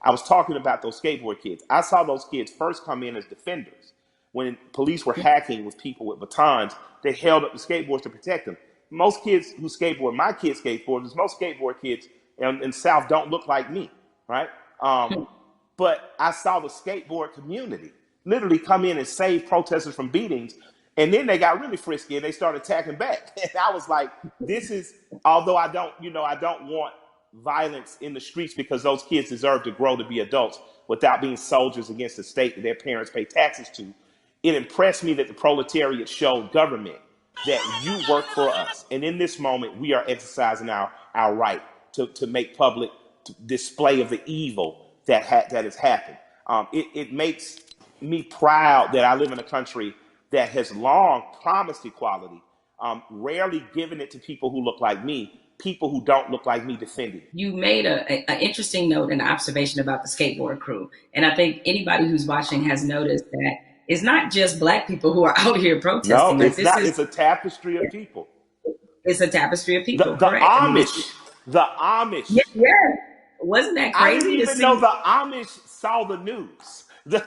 I was talking about those skateboard kids. I saw those kids first come in as defenders. When police were hacking with people with batons, they held up the skateboards to protect them. Most kids who skateboard, my kids skateboarders, most skateboard kids in South don't look like me, right? But I saw the skateboard community literally come in and save protesters from beatings. And then they got really frisky and they started attacking back. And I was like, this is, although I don't want violence in the streets because those kids deserve to grow to be adults without being soldiers against the state that their parents pay taxes to. It impressed me that the proletariat showed government that you work for us. And in this moment, we are exercising our right to make public display of the evil that has happened. It makes me proud that I live in a country that has long promised equality, rarely given it to people who look like me, people who don't look like me defending it. You made an interesting note and observation about the skateboard crew. And I think anybody who's watching has noticed that it's not just Black people who are out here protesting. No, it's not. It's a tapestry of people. It's a tapestry of people. The Correct. Amish. The Amish. Yeah, yeah. Wasn't that I crazy didn't to even see? know the Amish saw the news. I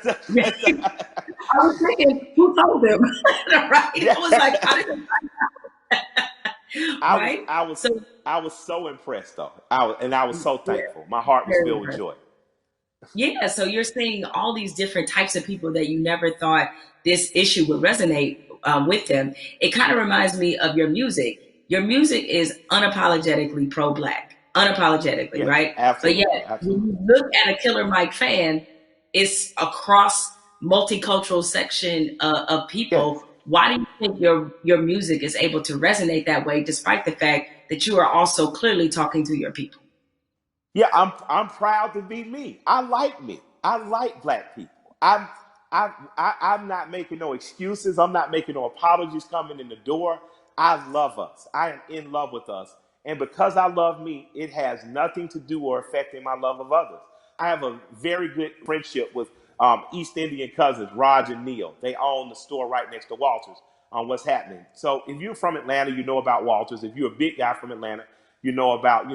was thinking, who told them? Right? I was like, how did they find out? Right? I was so impressed though. I was so thankful. My heart was filled with joy. Yeah, so you're seeing all these different types of people that you never thought this issue would resonate with them. It kind of reminds me of your music. Your music is unapologetically pro-Black, unapologetically, Yeah, right? absolutely. But yet, when Absolutely. you look at a Killer Mike fan, it's across multicultural section of Yes. people. Why do you think your music is able to resonate that way, despite the fact that you are also clearly talking to your people? Yeah, I'm proud to be me. I like me. I like Black people. I'm not making no excuses. I'm not making no apologies coming in the door. I love us. I am in love with us. And because I love me, it has nothing to do or affecting my love of others. I have a very good friendship with East Indian cousins, Raj and Neil. They own the store right next to Walters on what's happening. So if you're from Atlanta, you know about Walters. If you're a big guy from Atlanta, you know about,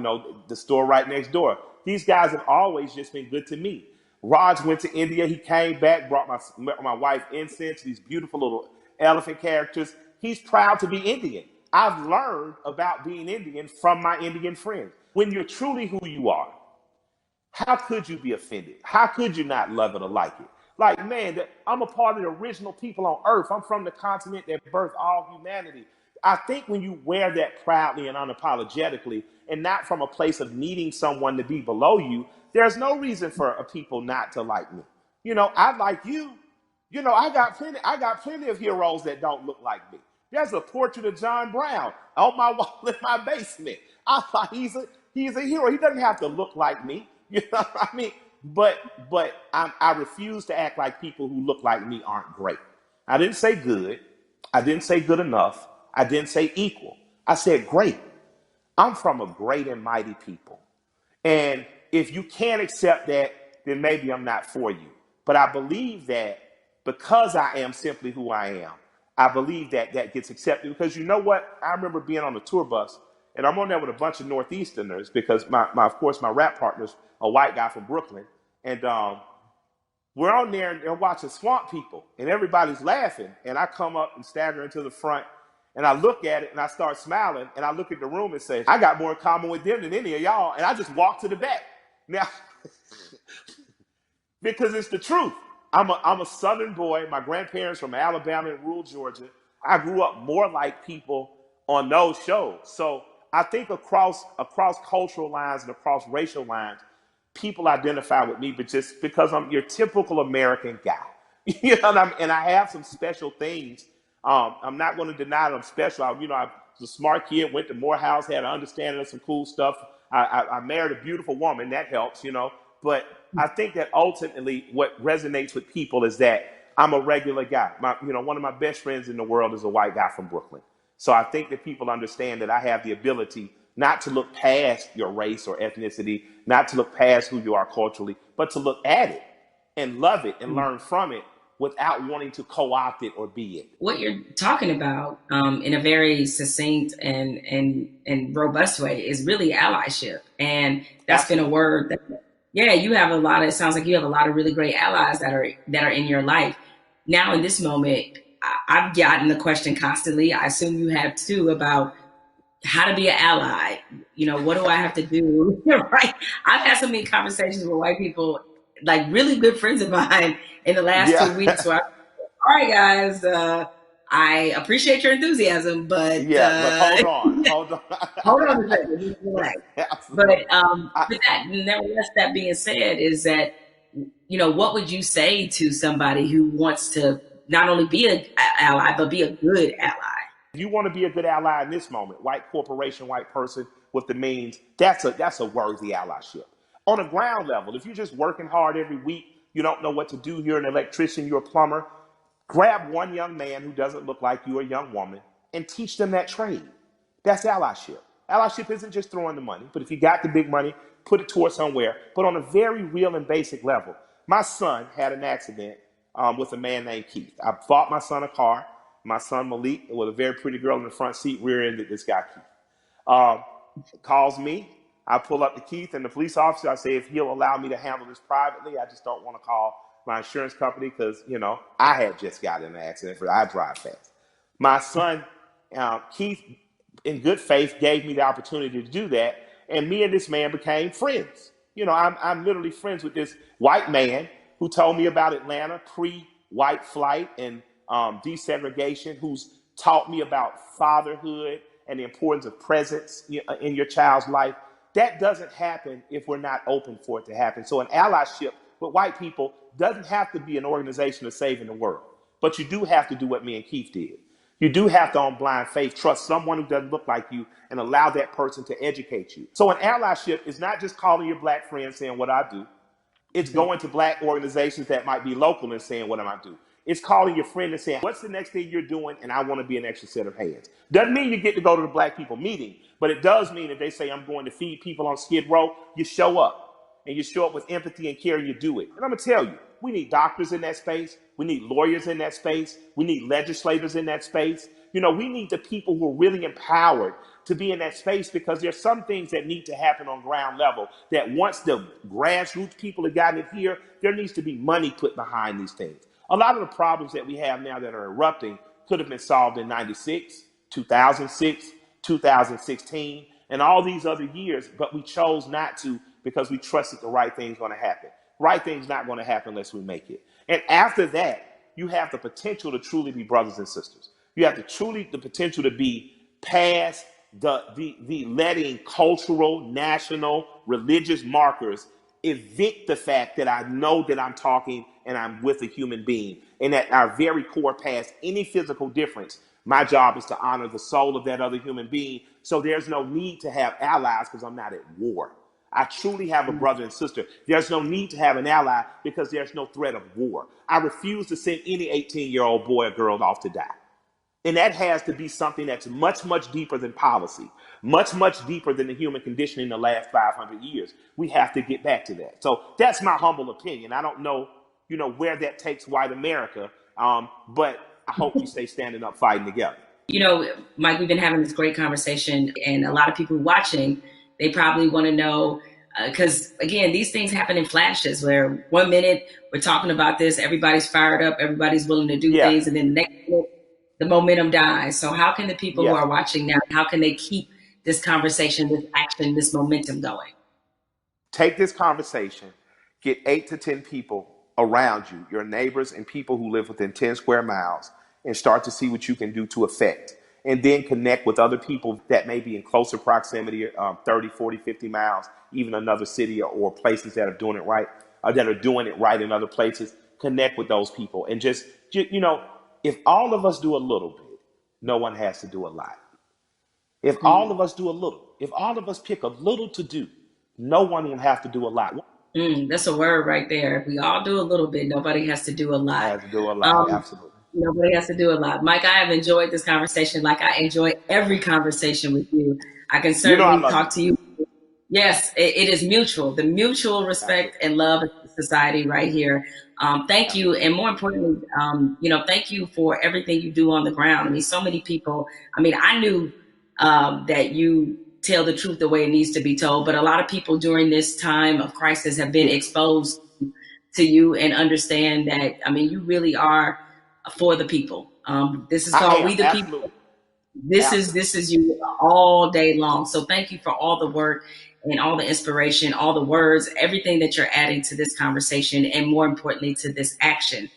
the store right next door. These guys have always just been good to me. Raj went to India. He came back, brought my wife incense, these beautiful little elephant characters. He's proud to be Indian. I've learned about being Indian from my Indian friends. When you're truly who you are, how could you be offended? How could you not love it or like it? Like, man, I'm a part of the original people on earth. I'm from the continent that birthed all humanity. I think when you wear that proudly and unapologetically, and not from a place of needing someone to be below you, there's no reason for a people not to like me. I like you. I got plenty of heroes that don't look like me. There's a portrait of John Brown on my wall in my basement. I thought he's a hero. He doesn't have to look like me. You know what I mean? But I refuse to act like people who look like me aren't great. I didn't say good. I didn't say good enough. I didn't say equal. I said great. I'm from a great and mighty people. And if you can't accept that, then maybe I'm not for you. But I believe that because I am simply who I am, I believe that that gets accepted. Because you know what? I remember being on a tour bus, and I'm on there with a bunch of Northeasterners because of course, my rap partner's a white guy from Brooklyn. And we're on there and they're watching Swamp People, and everybody's laughing. And I come up and stagger into the front, and I look at it and I start smiling, and I look at the room and say, I got more in common with them than any of y'all. And I just walk to the back. Now, because it's the truth. I'm a Southern boy. My grandparents from Alabama and rural Georgia. I grew up more like people on those shows. So I think across cultural lines and across racial lines, people identify with me, but just because I'm your typical American guy. And I have some special things. I'm not going to deny that I'm special. I was a smart kid, went to Morehouse, had an understanding of some cool stuff. I married a beautiful woman. That helps. But I think that ultimately what resonates with people is that I'm a regular guy. One of my best friends in the world is a white guy from Brooklyn. So I think that people understand that I have the ability not to look past your race or ethnicity, not to look past who you are culturally, but to look at it and love it and learn from it without wanting to co-opt it or be it. What you're talking about in a very succinct and robust way is really allyship. And that's been a Absolutely. word Yeah, you have a lot of, it sounds like you have a lot of really great allies that are in your life. Now in this moment, I've gotten the question constantly. I assume you have too about how to be an ally. You know, what do I have to do? Right. I've had so many conversations with white people, like really good friends of mine in the last Yeah. 2 weeks where all right, guys, I appreciate your enthusiasm, but Yeah, but hold on. hold on a second, just relax. Absolutely. I, But that, nevertheless, that being said, is that, you know, what would you say to somebody who wants to not only be an ally but be a good ally? you want to be a good ally in this moment, white corporation, white person with the means, that's a worthy allyship. On a ground level, if you're just working hard every week, you don't know what to do, you're an electrician, you're a plumber, grab one young man who doesn't look like you, a young woman, and teach them that trade. That's allyship. Allyship isn't just throwing the money, but if you got the big money, put it towards somewhere. But on a very real and basic level, my son had an accident with a man named Keith. I bought my son a car. My son Malik, with a very pretty girl in the front seat, rear-ended this guy Keith. Uh, Calls me. I pull up to Keith and the police officer. I say if he'll allow me to handle this privately, I just don't want to call my insurance company because, you know, I had just got in an accident. I drive fast. My son, Keith, in good faith, gave me the opportunity to do that. And me and this man became friends. You know, I'm literally friends with this white man who told me about Atlanta pre-white flight and desegregation, who's taught me about fatherhood and the importance of presence in your child's life. That doesn't happen if we're not open for it to happen. So an allyship with white people doesn't have to be an organization of saving the world. But you do have to do what me and Keith did. You do have to, on blind faith, trust someone who doesn't look like you and allow that person to educate you. So an allyship is not just calling your black friend saying what I do. It's going to black organizations that might be local and saying, what am I do? It's calling your friend and saying, what's the next thing you're doing? And I want to be an extra set of hands. Doesn't mean you get to go to the black people meeting, but it does mean if they say, I'm going to feed people on Skid Row, you show up. And you show up with empathy and care and you do it. And I'm going to tell you, we need doctors in that space. We need lawyers in that space. We need legislators in that space. You know, we need the people who are really empowered to be in that space because there's some things that need to happen on ground level that once the grassroots people have gotten it here, there needs to be money put behind these things. A lot of the problems that we have now that are erupting could have been solved in 96, 2006, 2016, and all these other years, but we chose not to because we trusted the right thing's going to happen. Right thing's not going to happen unless we make it. And after that, you have the potential to truly be brothers and sisters. You have the potential to be past the letting cultural, national, religious markers evict the fact that I know that I'm talking and I'm with a human being. And at our very core, past any physical difference, my job is to honor the soul of that other human being. So there's no need to have allies because I'm not at war. I truly have a brother and sister. There's no need to have an ally because there's no threat of war. I refuse to send any 18-year-old boy or girl off to die. And that has to be something that's much, much deeper than policy, much, much deeper than the human condition in the last 500 years. We have to get back to that. So that's my humble opinion. I don't know, where that takes white America, but I hope we stay standing up, fighting together. You know, Mike, we've been having this great conversation, and a lot of people watching, they probably want to know, because again, these things happen in flashes where 1 minute we're talking about this, everybody's fired up, everybody's willing to do things, and then the next minute, the momentum dies. So how can the people who are watching now, how can they keep this conversation, this action, this momentum going? Take this conversation, get 8 to 10 people around you, your neighbors and people who live within 10 square miles, and start to see what you can do to affect. And then connect with other people that may be in closer proximity, 30, 40, 50 miles, even another city or places that are doing it right, that are doing it right in other places. Connect with those people and just if all of us do a little bit, no one has to do a lot. If all of us do a little, if all of us pick a little to do, no one will have to do a lot. That's a word right there. If we all do a little bit, nobody has to do a lot. Has to do a lot, absolutely. Nobody has to do a lot. Mike, I have enjoyed this conversation like I enjoy every conversation with you. I can certainly talk to you. Yes, it is mutual. The mutual respect and love of society right here. Thank you. And more importantly, thank you for everything you do on the ground. I mean, so many people, I knew that you tell the truth the way it needs to be told. But a lot of people during this time of crisis have been exposed to you and understand that, I mean, you really are for the people. This is I called am, We the People. absolutely. This is you all day long. So thank you for all the work and all the inspiration, all the words, everything that you're adding to this conversation, and more importantly to this action.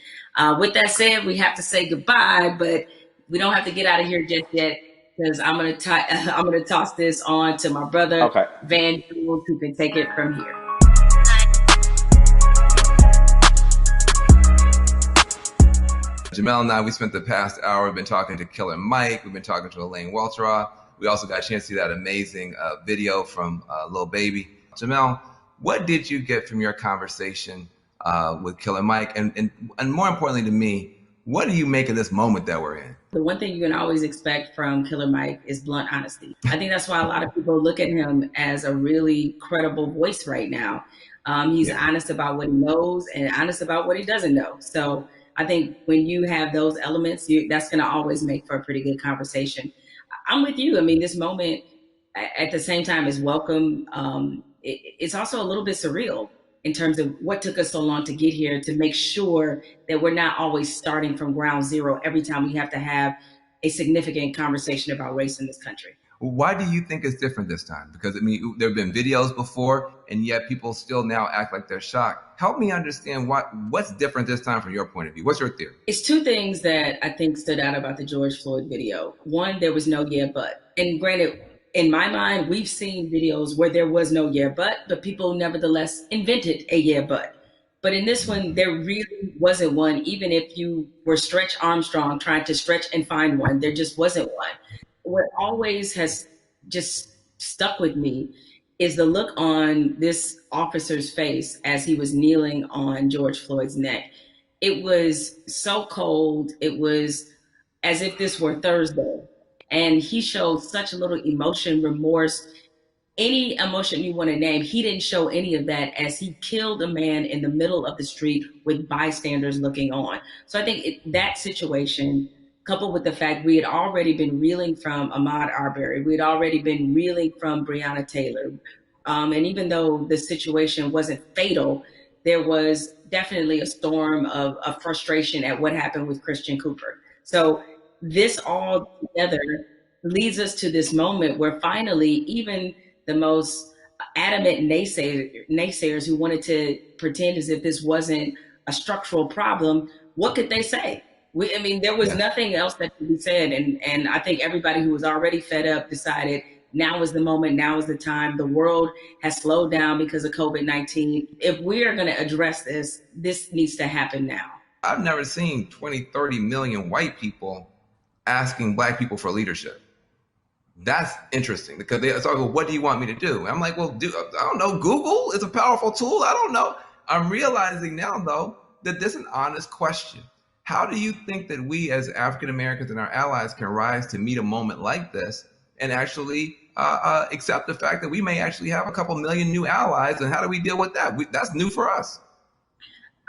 With that said, we have to say goodbye, but we don't have to get out of here just yet, because I'm gonna toss this on to my brother Okay. Van Jules, who can take it from here. Jamel and I, we spent the past hour, we've been talking to Killer Mike, we've been talking to Elaine Welteroth. We also got a chance to see that amazing video from Lil Baby. Jamel, what did you get from your conversation with Killer Mike? And more importantly to me, what do you make of this moment that we're in? The one thing you can always expect from Killer Mike is blunt honesty. I think that's why a lot of people look at him as a really credible voice right now. He's honest about what he knows and honest about what he doesn't know. So I think when you have those elements, that's going to always make for a pretty good conversation. I'm with you. I mean, this moment at the same time is welcome. It's also a little bit surreal in terms of what took us so long to get here, to make sure that we're not always starting from ground zero every time we have to have a significant conversation about race in this country. Why do you think it's different this time? Because, I mean, there have been videos before, and yet people still now act like they're shocked. Help me understand what's different this time from your point of view. What's your theory? It's two things that I think stood out about the George Floyd video. One, there was no yeah, but. And granted, in my mind, we've seen videos where there was no yeah, but people nevertheless invented a yeah, but. But in this one, there really wasn't one. Even if you were Stretch Armstrong trying to stretch and find one, there just wasn't one. What always has just stuck with me is the look on this officer's face as he was kneeling on George Floyd's neck. It was so cold. It was as if this were Thursday. And he showed such little emotion, remorse, any emotion you want to name. He didn't show any of that as he killed a man in the middle of the street with bystanders looking on. So I think that situation, coupled with the fact we had already been reeling from Ahmaud Arbery, we had already been reeling from Breonna Taylor. And even though the situation wasn't fatal, there was definitely a storm of frustration at what happened with Christian Cooper. So this all together leads us to this moment where finally, even the most adamant naysayers who wanted to pretend as if this wasn't a structural problem, what could they say? There was nothing else that could be said. And I think everybody who was already fed up decided now is the moment, now is the time. The world has slowed down because of COVID-19. If we are going to address this, this needs to happen now. I've never seen 20, 30 million white people asking black people for leadership. That's interesting because they start, well, what do you want me to do? And I'm like, well, I don't know. Google is a powerful tool. I don't know. I'm realizing now, though, that this is an honest question. How do you think that we as African Americans and our allies can rise to meet a moment like this and actually accept the fact that we may actually have a couple million new allies? And how do we deal with that? That's new for us.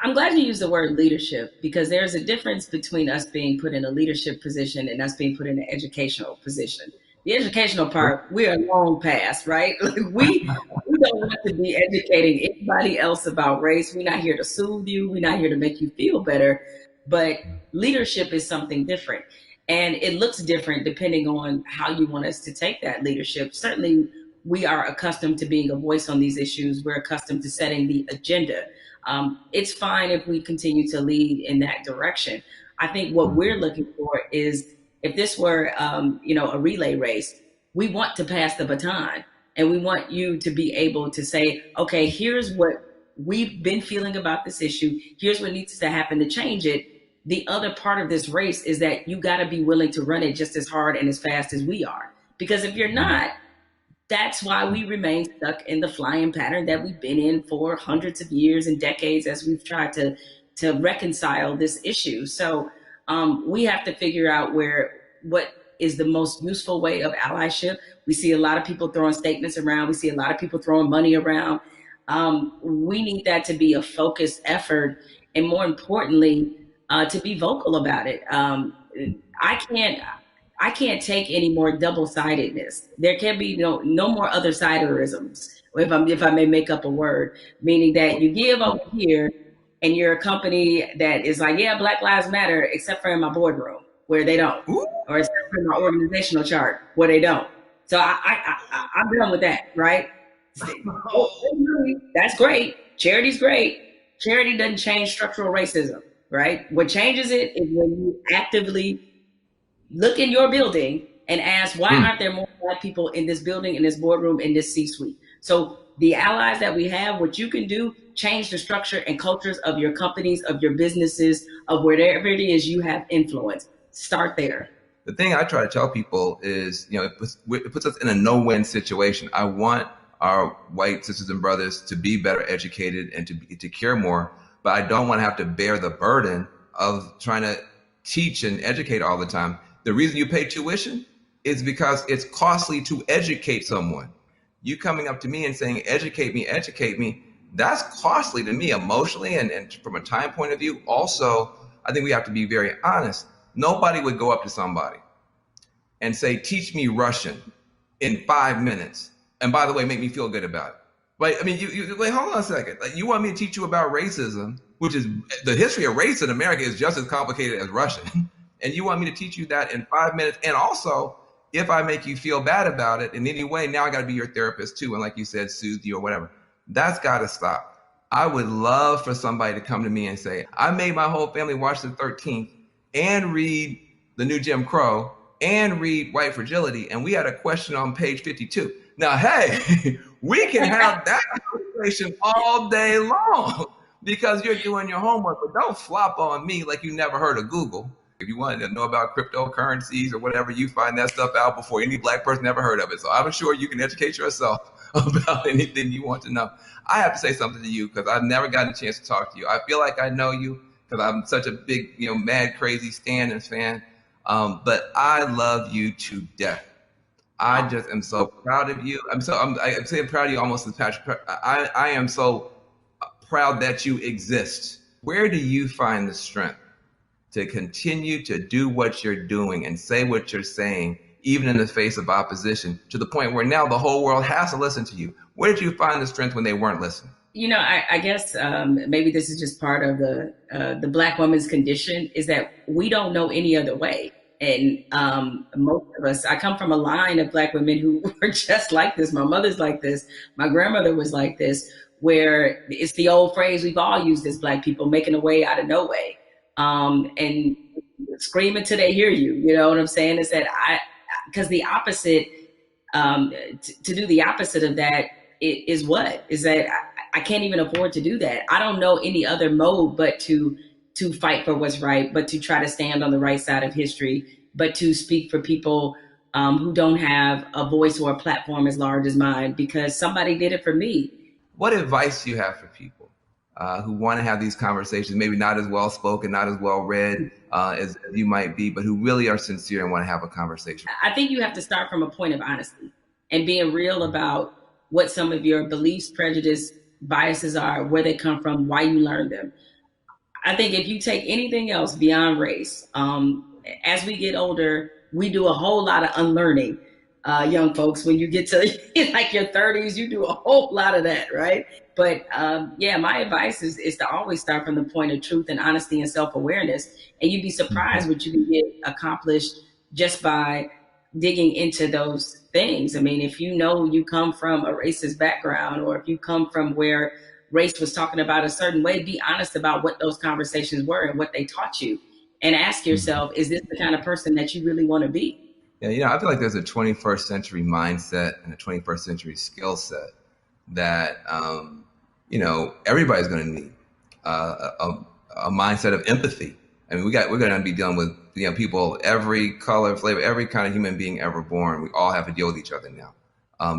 I'm glad you used the word leadership, because there's a difference between us being put in a leadership position and us being put in an educational position. The educational part, we are long past, right? We don't want to be educating anybody else about race. We're not here to soothe you. We're not here to make you feel better. But leadership is something different. And it looks different depending on how you want us to take that leadership. Certainly, we are accustomed to being a voice on these issues. We're accustomed to setting the agenda. It's fine if we continue to lead in that direction. I think what we're looking for is, if this were, a relay race, we want to pass the baton, and we want you to be able to say, okay, here's what we've been feeling about this issue. Here's what needs to happen to change it. The other part of this race is that you got to be willing to run it just as hard and as fast as we are. Because if you're not, that's why we remain stuck in the flying pattern that we've been in for hundreds of years and decades as we've tried to reconcile this issue. So we have to figure out what is the most useful way of allyship. We see a lot of people throwing statements around. We see a lot of people throwing money around. We need that to be a focused effort, and more importantly, to be vocal about it. I can't take any more double-sidedness. There can be no more other siderisms, if I may make up a word, meaning that you give over here and you're a company that is like, yeah, Black Lives Matter, except for in my boardroom where they don't, Ooh. or except for my organizational chart where they don't. So I'm done with that, right? That's great. Charity's great. Charity doesn't change structural racism, right? What changes it is when you actively look in your building and ask, why aren't there more Black people in this building, in this boardroom, in this C-suite? So the allies that we have, what you can do, change the structure and cultures of your companies, of your businesses, of wherever it is you have influence. Start there. The thing I try to tell people is, it puts us in a no-win situation. I want our white sisters and brothers to be better educated and to care more, but I don't want to have to bear the burden of trying to teach and educate all the time. The reason you pay tuition is because it's costly to educate someone. You coming up to me and saying, educate me, that's costly to me emotionally and from a time point of view. Also, I think we have to be very honest. Nobody would go up to somebody and say, teach me Russian in 5 minutes. And by the way, make me feel good about it. Right? I mean, you wait, hold on a second. Like, you want me to teach you about racism, which is the history of race in America is just as complicated as Russian. And you want me to teach you that in 5 minutes. And also, if I make you feel bad about it in any way, now I got to be your therapist too. And like you said, soothe you or whatever. That's got to stop. I would love for somebody to come to me and say, I made my whole family watch the 13th and read The New Jim Crow and read White Fragility. And we had a question on page 52. Now, hey, we can have that conversation all day long because you're doing your homework, but don't flop on me like you never heard of Google. If you wanted to know about cryptocurrencies or whatever, you find that stuff out before any Black person ever heard of it. So I'm sure you can educate yourself about anything you want to know. I have to say something to you because I've never gotten a chance to talk to you. I feel like I know you because I'm such a big, mad, crazy Stan and fan. But I love you to death. I just am so proud of you. I'm saying proud of you almost as Patrick. I am so proud that you exist. Where do you find the strength to continue to do what you're doing and say what you're saying, even in the face of opposition, to the point where now the whole world has to listen to you? Where did you find the strength when they weren't listening? I guess maybe this is just part of the Black woman's condition, is that we don't know any other way. And most of us, I come from a line of Black women who were just like this. My mother's like this. My grandmother was like this, where it's the old phrase we've all used as Black people, making a way out of no way. And scream until they hear you. You know what I'm saying? Is that because the opposite, to do the opposite of that is what? Is that I can't even afford to do that. I don't know any other mode but to fight for what's right, but to try to stand on the right side of history, but to speak for people who don't have a voice or a platform as large as mine, because somebody did it for me. What advice do you have for people who want to have these conversations, maybe not as well spoken, not as well read as you might be, but who really are sincere and want to have a conversation? I think you have to start from a point of honesty and being real about what some of your beliefs, prejudice, biases are, where they come from, why you learned them. I think if you take anything else beyond race, as we get older, we do a whole lot of unlearning. Young folks, when you get to like your 30s, you do a whole lot of that, right? But my advice is to always start from the point of truth and honesty and self-awareness. And you'd be surprised what you can get accomplished just by digging into those things. I mean, if you come from a racist background, or if you come from where race was talking about a certain way, be honest about what those conversations were and what they taught you. And ask yourself, is this the kind of person that you really want to be? Yeah, I feel like there's a 21st century mindset and a 21st century skill set that, everybody's going to need a mindset of empathy. I mean, we're going to be dealing with people, every color, flavor, every kind of human being ever born. We all have to deal with each other now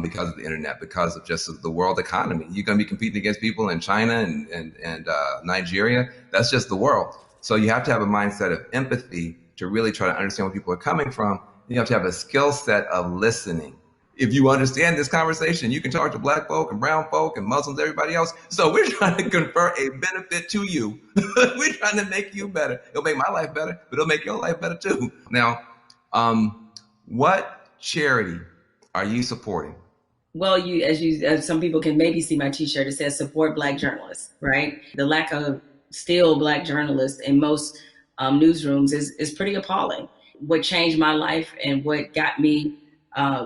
because of the internet, because of just the world economy. You're going to be competing against people in China and Nigeria. That's just the world. So you have to have a mindset of empathy to really try to understand where people are coming from. You have to have a skill set of listening. If you understand this conversation, you can talk to Black folk and brown folk and Muslims, everybody else. So we're trying to confer a benefit to you. We're trying to make you better. It'll make my life better, but it'll make your life better too. Now, What charity are you supporting? Well, as some people can maybe see my T-shirt, it says "Support Black Journalists." Right, the lack of still Black journalists in most newsrooms is pretty appalling. What changed my life and what got me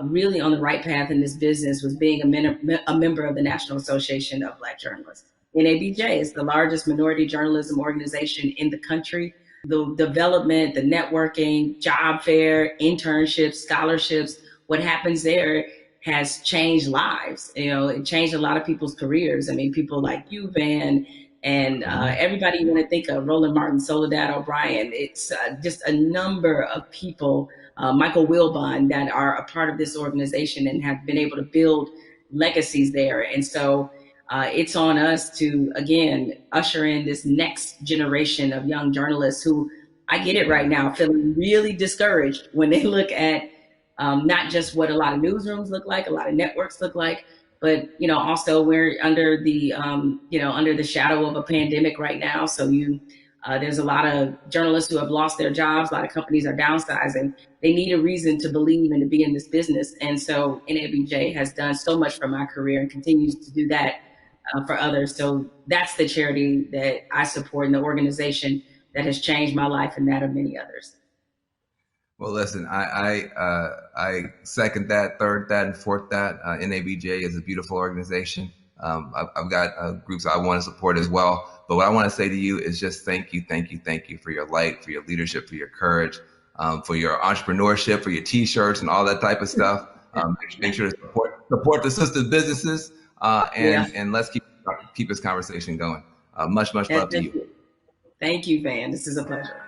really on the right path in this business was being a member of the National Association of Black Journalists. NABJ is the largest minority journalism organization in the country. The development, the networking, job fair, internships, scholarships, what happens there has changed lives. You know, it changed a lot of people's careers. I mean, people like you, Van, and everybody you want to think of, Roland Martin, Soledad O'Brien. It's just a number of people, Michael Wilbon, that are a part of this organization and have been able to build legacies there. And so it's on us to, again, usher in this next generation of young journalists who, I get it right now, feeling really discouraged when they look at not just what a lot of newsrooms look like, a lot of networks look like, but, you know, also we're under the, under the shadow of a pandemic right now. So there's a lot of journalists who have lost their jobs. A lot of companies are downsizing. They need a reason to believe and to be in this business. And so NABJ has done so much for my career and continues to do that for others. So that's the charity that I support and the organization that has changed my life and that of many others. Well, listen, I second that, third that, and fourth that. NABJ is a beautiful organization. I've got groups I want to support as well. But what I want to say to you is just thank you for your light, for your leadership, for your courage, for your entrepreneurship, for your T-shirts and all that type of stuff. Make sure to support the sister businesses, and let's keep this conversation going. Much love to you. Thank you, Van. This is a pleasure.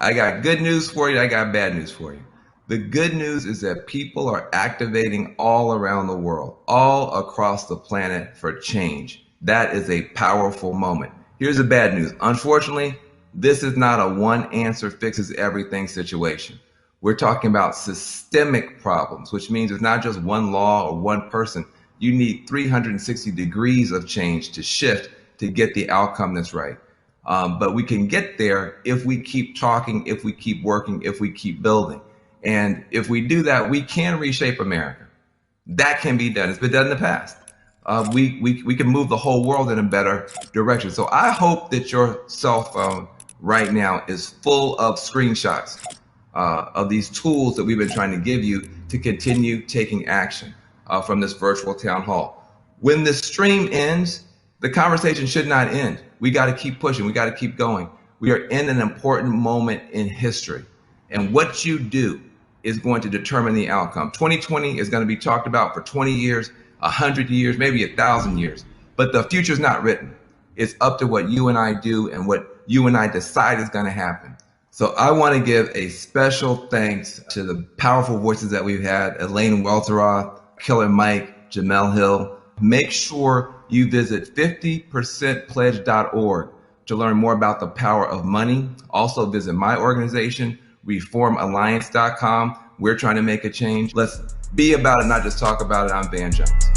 I got good news for you. I got bad news for you. The good news is that people are activating all around the world, all across the planet for change. That is a powerful moment. Here's the bad news. Unfortunately, this is not a one answer fixes everything situation. We're talking about systemic problems, which means it's not just one law or one person. You need 360 degrees of change to shift to get the outcome that's right. But we can get there if we keep talking, if we keep working, if we keep building. And if we do that, we can reshape America. That can be done. It's been done in the past. We can move the whole world in a better direction. So I hope that your cell phone right now is full of screenshots of these tools that we've been trying to give you to continue taking action from this virtual town hall. When the stream ends, the conversation should not end. We got to keep pushing. We got to keep going. We are in an important moment in history. And what you do is going to determine the outcome. 2020 is going to be talked about for 20 years, 100 years, maybe 1,000 years. But the future's not written. It's up to what you and I do and what you and I decide is going to happen. So I want to give a special thanks to the powerful voices that we've had, Elaine Welteroth, Killer Mike, Jamel Hill. Make sure you visit 50percentpledge.org to learn more about the power of money. Also visit my organization, reformalliance.com. We're trying to make a change. Let's be about it, not just talk about it. I'm Van Jones.